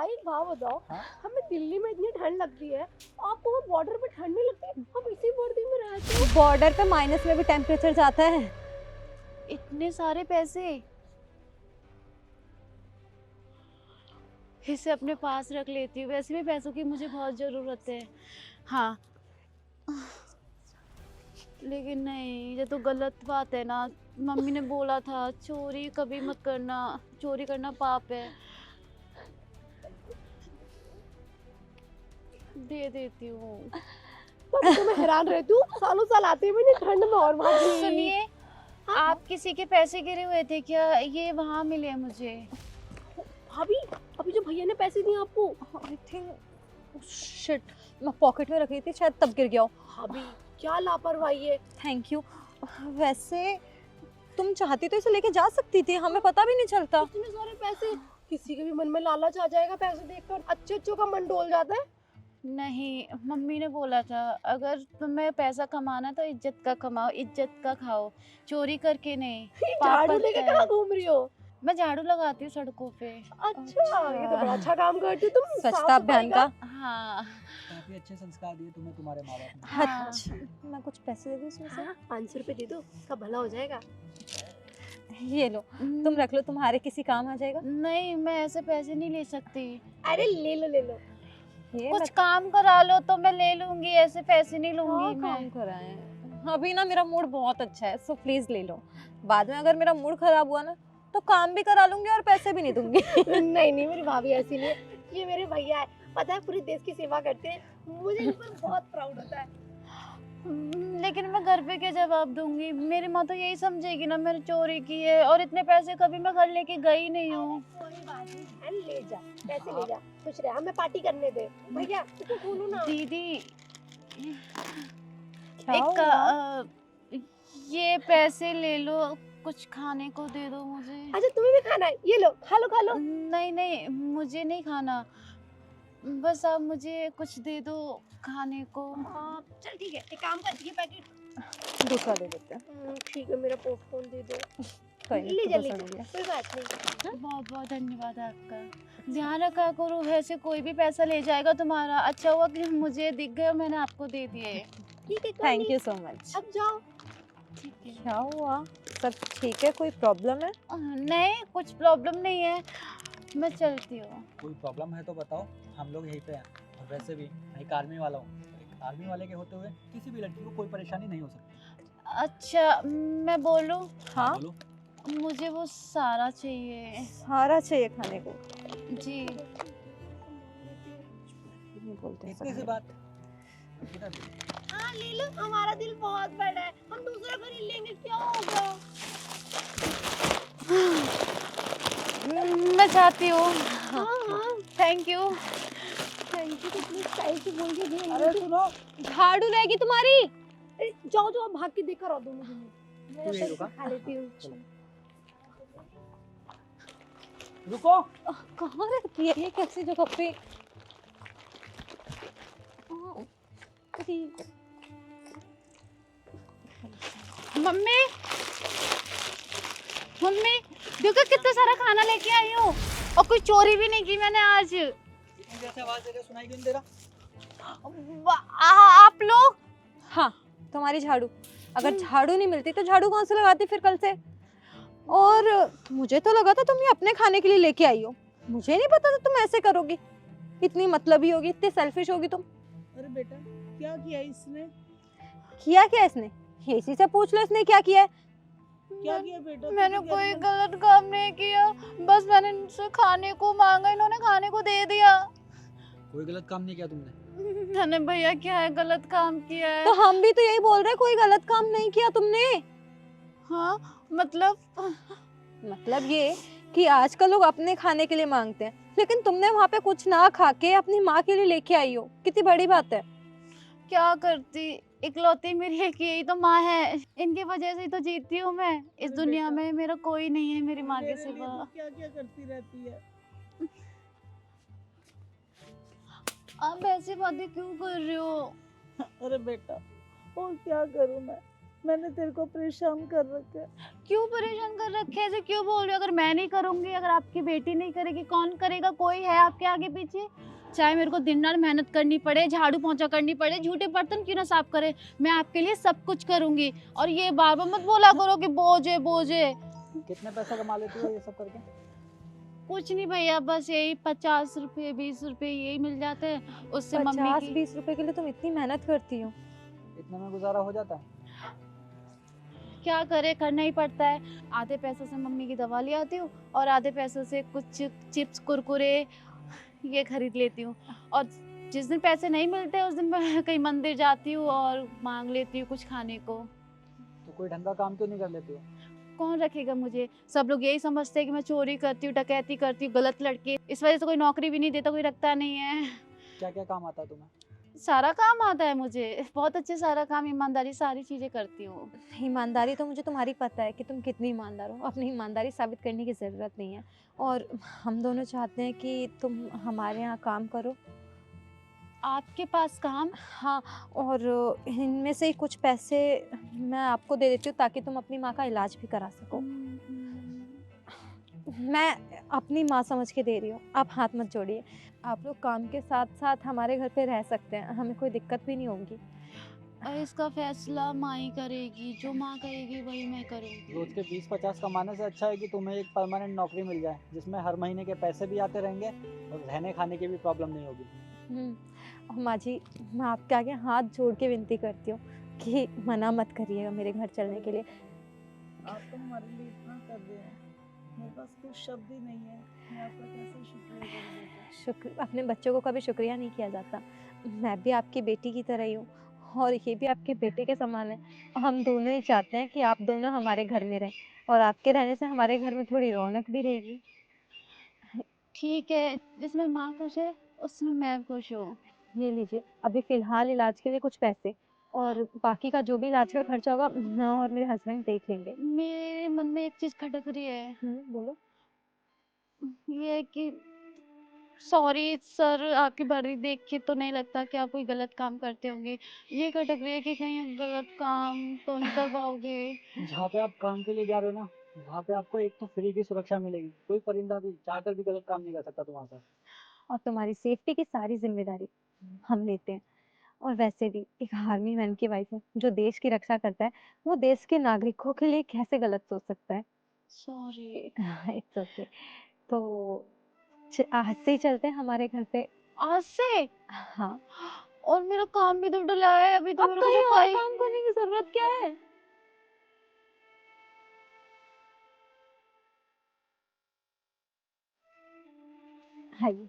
भाई एक बात बताओ, हाँ? हमें दिल्ली में इतनी ठंड लगती है, आपको वो बॉर्डर पे ठंड नहीं लगती? हम इसी वर्दी में रहते हैं। बॉर्डर पे माइनस में भी टेम्परेचर जाता है। इतने सारे पैसे, इसे अपने पास रख लेती हूँ, वैसे भी पैसों की मुझे बहुत ज़रूरत है। हाँ, लेकिन नहीं, ये तो गलत बात है ना। मम्मी ने बोला था चोरी कभी मत करना, चोरी करना पाप है। दे देती हूँ। तब तो मैं हैरान रहती हूँ, सालों साल आते हुए नहीं ठंड में और भागी। सुनिए, आप किसी के पैसे गिरे हुए थे क्या? ये वहाँ मिले मुझे। भाभी, अभी जो भैया ने पैसे दिए आपको, आई थिंक शिट, मैं पॉकेट में रख रही थी, शायद तब गिर गया हो। भाभी क्या लापरवाही है। Thank you. वैसे तुम चाहती तो इसे लेके जा सकती थी, हमें पता भी नहीं चलता। इतने सारे पैसे, किसी के भी मन में लालच आ जाएगा पैसे देखकर, अच्छे अच्छों का मन डोल जाता है। नहीं, मम्मी ने बोला था अगर तुम्हें पैसा कमाना तो इज्जत का कमाओ, इज्जत का खाओ, चोरी करके नहीं। झाड़ू पापा लेके है। कहाँ घूम रही हो? मैं झाड़ू लगाती हूँ सड़कों पे। अच्छा, ये तो बड़ा अच्छा काम करती हो तुम। स्वच्छता अभियान का। हाँ काफी अच्छे संस्कार दिए तुम्हें तुम्हारे माँ बाप ने। हाँ। अच्छा, मैं कुछ पैसे दे दूँ इसमें से? 500 रुपए दे दो, सब भला हो जाएगा। ये लो, तुम रख लो, तुम्हारे किसी काम आ जाएगा। नहीं, मैं ऐसे पैसे नहीं ले सकती। अरे ले लो ले लो। ये कुछ काम करा लो तो मैं ले लूंगी, ऐसे पैसे नहीं लूंगी मैं। काम कराए। अभी ना मेरा मूड बहुत अच्छा है, सो प्लीज ले लो। बाद में अगर मेरा मूड खराब हुआ ना तो काम भी करा लूंगी और पैसे भी नहीं दूंगी। नहीं नहीं, मेरी भाभी ऐसी नहीं है, ये मेरे भैया है, पता है पूरे देश की सेवा करते हैं, मुझे इन पर बहुत प्राउड होता है। लेकिन मैं घर पे क्या जवाब दूंगी? मेरी माँ तो यही समझेगी ना मैंने चोरी की है, और इतने पैसे कभी मैं घर लेके गई नहीं हूँ। कोई बात नहीं, अरे ले जा, पैसे ले जा, खुश रह, हमें पार्टी करने दे। भैया इसको खोलो ना। दीदी, क्या एक हुआ? ये पैसे ले लो, कुछ खाने को दे दो मुझे। अच्छा तुम्हें भी खाना है, ये लो खा लो खा लो। नहीं नहीं, मुझे नहीं खाना, बस आप मुझे कुछ दे दो खाने को। चल ठीक है, एक काम कर, ये पैकेट दूसरा दे देते हैं। ठीक है, मेरा पॉपकॉर्न दे दो। कोई नहीं, ले तो जा ले दूसरा जा, ले लिया। कोई बात नहीं। बहुत बहुत धन्यवाद आपका, ध्यान रखा करो, वैसे कोई भी पैसा ले जाएगा तुम्हारा। अच्छा हुआ कि मुझे दिख गए, मैंने आपको दे दिए। ठीक है, कोई थैंक नहीं, यू सो मच। अब जाओ। ठीक है। क्या हुआ? सब ठीक है? कोई प्रॉब्लम है? नहीं, कुछ प्रॉब्लम नहीं है, मैं चलती हूँ। कोई प्रॉब्लम है तो बताओ, हम लोग यहीं पे हैं। और वैसे भी मैं एक आर्मी वाला हूँ, एक आर्मी वाले के होते हुए किसी भी लड़की को कोई परेशानी नहीं हो सकती। अच्छा, मैं बोलूँ? हाँ, बोलो। मुझे वो सारा चाहिए। सारा चाहिए खाने को? जी। नहीं बोलते इतनी सी सब। बात। इधर देखो। हाँ ले लो, हमारा दिल बहुत बड़ा है, हम दूसरा खरीद लेंगे, क्या होगा। मैं चाहती हूँ। हाँ हाँ, थैंक यू। थैंक यू, कितनी स्टाइल से बोल के दिए। अरे सुनो, झाड़ू रहेगी तुम्हारी। अरे जाओ जाओ, भाग के देखकर आओ दोनों जने। मैं तू यहीं पैसे रुका। खा लेती हूँ। रुको। कहाँ रहती है ये, कैसी जगह पे? मम्मी, मम्मी देखो कितना सारा खाना लेके आई हूँ, और कोई चोरी भी नहीं की मैंने आज। जैसे आवाज दे रहे हो, सुनाई क्यों नहीं दे रहा? आप लोग? हाँ, तुम्हारी झाड़ू। अगर झाड़ू नहीं मिलती तो झाड़ू कहाँ से लगाती फिर कल से? और मुझे तो लगा था तुम ये अपने खाने के लिए लेके आई हो, मुझे नहीं पता था तुम ऐसे करोगी, इतनी मतलबी होगी, इतनी सेल्फिश होगी तुम। अरे बेटा, क्या किया इसने? किया क्या इसने? ये इसी से पूछ लो इसने क्या किया है। क्या किया बेटा? मैंने तुझे क्या कोई लगा? गलत काम नहीं किया, बस मैंने इनसे खाने को मांगा, इन्होंने खाने को दे दिया। कोई गलत काम नहीं किया तुमने। मैंने भैया क्या है गलत काम किया है? तो हम भी तो यही बोल रहे हैं, कोई गलत काम नहीं किया तुमने। हाँ मतलब ये कि आजकल लोग अपने खाने के लिए मांगते हैं, लेकिन तुमने वहाँ पे कुछ ना खा के अपनी माँ के लिए लेके आई हो, कितनी बड़ी बात है। क्या करती, इकलौती मेरी एक यही तो माँ है, इनकी वजह से ही तो जीती हूँ मैं इस अरे दुनिया बेटा, में, मेरा कोई नहीं है मेरी माँ के मेरे लिए सिवा। तू क्या क्या करती रहती है? आप ऐसी बातें क्यों कर रहे हो? अरे बेटा, और क्या करूं मैं? मैंने तेरे को परेशान कर रखा है। क्यों परेशान कर रखे हैं? ऐसे क्यों बोल रहे हो? अगर मैं नहीं करूंगी, अगर आपकी बेटी नहीं करेगी, कौन करेगा? कोई है आपके आगे पीछे? चाहे मेरे को दिन रात मेहनत करनी पड़े, झाड़ू पोंछा करनी पड़े, झूठे बर्तन क्यों ना साफ करे, मैं आपके लिए सब कुछ करूंगी। और ये बार बार मत बोला करो कि बोझ है बोझ है। कितने पैसा कमा लेती हो ये सब करके? कुछ नहीं भैया, बस यही 50 रुपए 20 रुपए यही मिल जाते हैं, उससे मम्मी 50-20 रुपए के लिए तुम इतनी मेहनत करती हो? इतने में गुजारा हो जाता है? क्या करे, करना ही पड़ता है। आधे पैसों से मम्मी की दवा ले आती हूँ और आधे पैसों से कुछ चिप्स कुरकुरे ये खरीद लेती हूँ। और जिस दिन पैसे नहीं मिलते उस दिन मैं कहीं मंदिर जाती हूँ और मांग लेती हूँ कुछ खाने को। तो कोई ढंग का काम क्यों नहीं कर लेती हो? कौन रखेगा मुझे? सब लोग यही समझते हैं कि मैं चोरी करती हूँ, डकैती करती हूँ, गलत लड़की। इस वजह से कोई नौकरी भी नहीं देता, कोई रखता नहीं है। क्या क्या काम आता है तुम्हें? सारा काम आता है मुझे, बहुत अच्छे सारा काम, ईमानदारी सारी चीजें करती हूँ। ईमानदारी तो मुझे तुम्हारी पता है कि तुम कितनी ईमानदार हो, अपनी ईमानदारी साबित करने की ज़रूरत नहीं है। और हम दोनों चाहते हैं कि तुम हमारे यहाँ काम करो। आपके पास काम? हाँ, और इनमें से कुछ पैसे मैं आपको दे देती हूँ ताकि तुम अपनी माँ का इलाज भी करा सको। मैं अपनी माँ समझ के दे रही हूँ, आप हाथ मत जोड़िए। आप लोग काम के साथ साथ हमारे घर पे रह सकते हैं, हमें कोई दिक्कत भी नहीं होगी। और इसका फैसला माँ ही करेगी, जो माँ कहेगी वही मैं करूँगी। रोज के 20-50 कमाने से अच्छा है कि तुम्हें एक परमानेंट नौकरी मिल जाए जिसमें हर महीने के पैसे भी आते रहेंगे और रहने खाने की भी प्रॉब्लम नहीं होगी। और माँ जी, मैं आपके आगे हाथ जोड़ के विनती करती हूँ कि मना मत करिएगा मेरे घर चलने के लिए। आप तो हमारे लिए इतना कर रहे हैं, मेरे पास कुछ शब्द ही नहीं है, मैं आपका कैसे शुक्रिया करूं बेटा। शुक्र, अपने बच्चों को कभी शुक्रिया नहीं किया जाता। मैं भी आपकी बेटी की तरह ही हूँ और ये भी आपके बेटे के समान है। हम दोनों ही चाहते हैं कि आप दोनों हमारे घर में रहें और आपके रहने से हमारे घर में थोड़ी रौनक भी रहेगी। ठीक है, जिसमें माँ खुश है उसमें मैं खुश हूँ। ये लीजिए, अभी फ़िलहाल इलाज के लिए कुछ पैसे, और बाकी का जो भी इलाज का खर्चा होगा मैं और मेरे हस्बैंड देख लेंगे। मेरे मन में एक चीज खटक रही है, बोलो। ये है कि सॉरी सर, आपकी वर्दी देख के तो नहीं लगता कि आप कोई गलत काम करते होंगे। ये खटक रही है कि कहीं आप गलत काम तो नहीं कर पाओगे। जहाँ पे आप काम के लिए जा रहे हो ना, वहाँ पे आपको एक तो फ्री की सुरक्षा मिलेगी, कोई परिंदा भी चाहकर भी गलत काम नहीं कर सकता तुम्हारे साथ। और तुम्हारी सेफ्टी की सारी जिम्मेदारी हम लेते हैं। और वैसे भी एक आर्मी मैन की वाइफ है जो देश की रक्षा करता है, वो देश के नागरिकों के लिए कैसे गलत सोच सकता है? सॉरी। It's okay. तो आज से ही चलते हैं हमारे घर पे। आज से? हाँ। और मेरा काम भी तो डला है, अभी तो अब मेरे को कहीं और सफाई। काम करने की जरूरत क्या है? आइए।